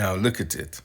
Now look at it.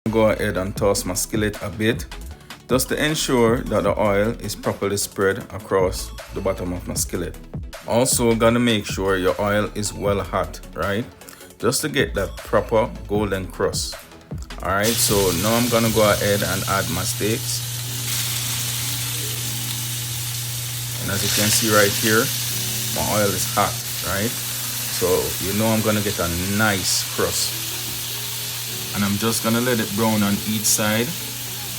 Go ahead and toss my skillet a bit just to ensure that the oil is properly spread across the bottom of my skillet. Also gonna make sure your oil is well hot, right? Just to get that proper golden crust. Alright, so now I'm gonna go ahead and add my steaks. And as you can see right here, my oil is hot, right? So you know I'm gonna get a nice crust. And I'm just gonna let it brown on each side,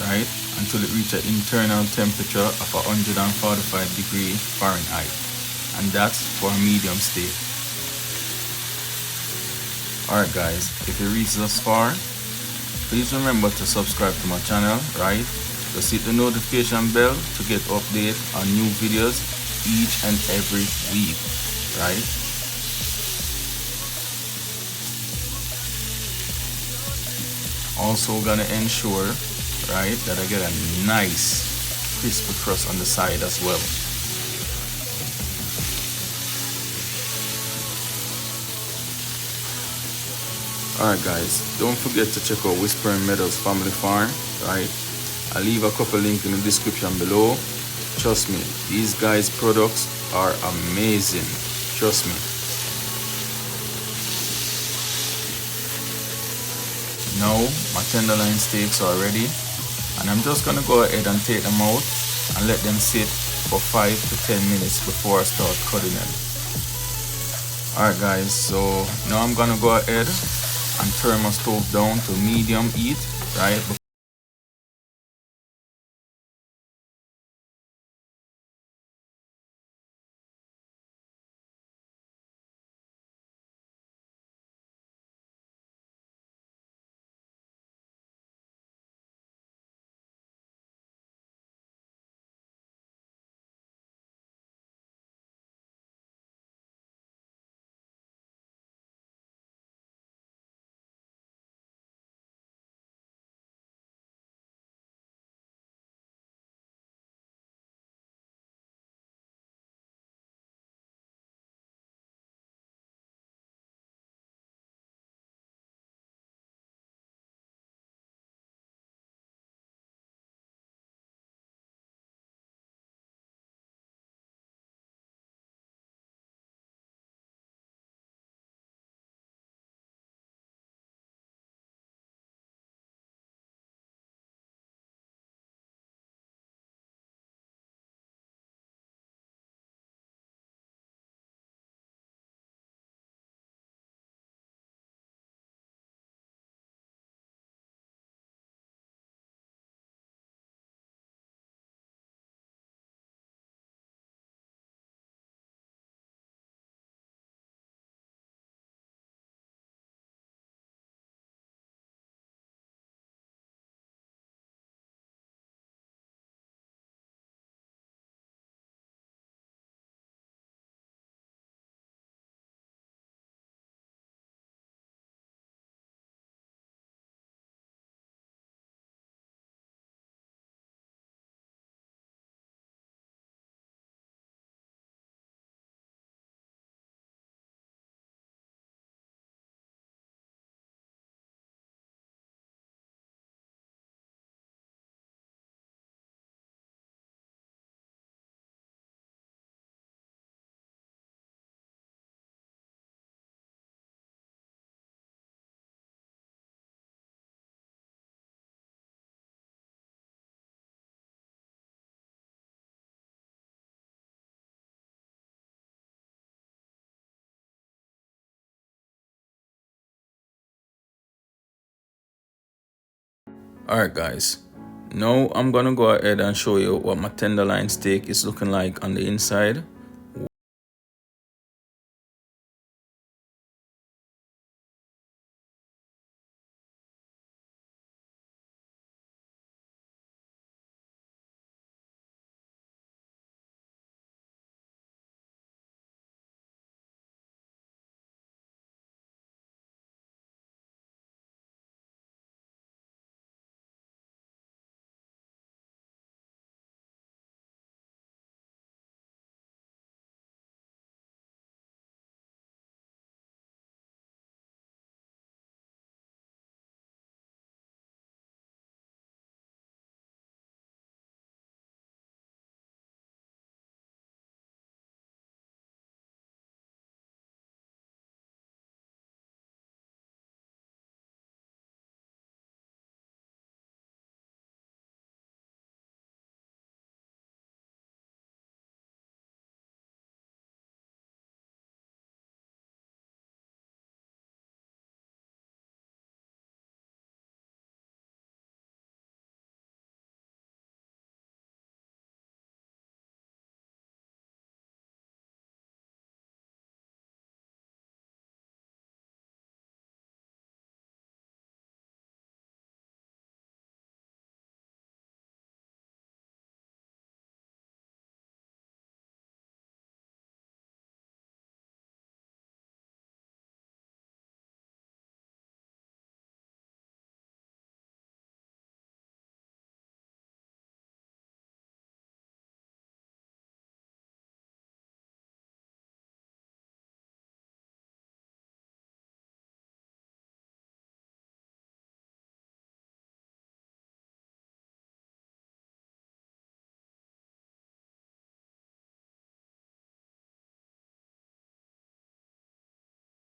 right, until it reaches an internal temperature of 145°F, and that's for a medium steak. Alright guys, if you reached this far, please remember to subscribe to my channel, right? Just hit the notification bell to get updates on new videos each and every week, right? Also gonna ensure, right, that I get a nice crispy crust on the side as well. Alright guys, don't forget to check out Whispering Meadows Family Farm, right? I'll leave a couple links in the description below. Trust me, these guys' products are amazing. Trust me. Now my tenderloin steaks are ready, and I'm just gonna go ahead and take them out and let them sit for 5 to 10 minutes before I start cutting them. Alright guys, so now I'm gonna go ahead and turn my stove down to medium heat, right? Alright guys, now I'm gonna go ahead and show you what my tenderloin steak is looking like on the inside.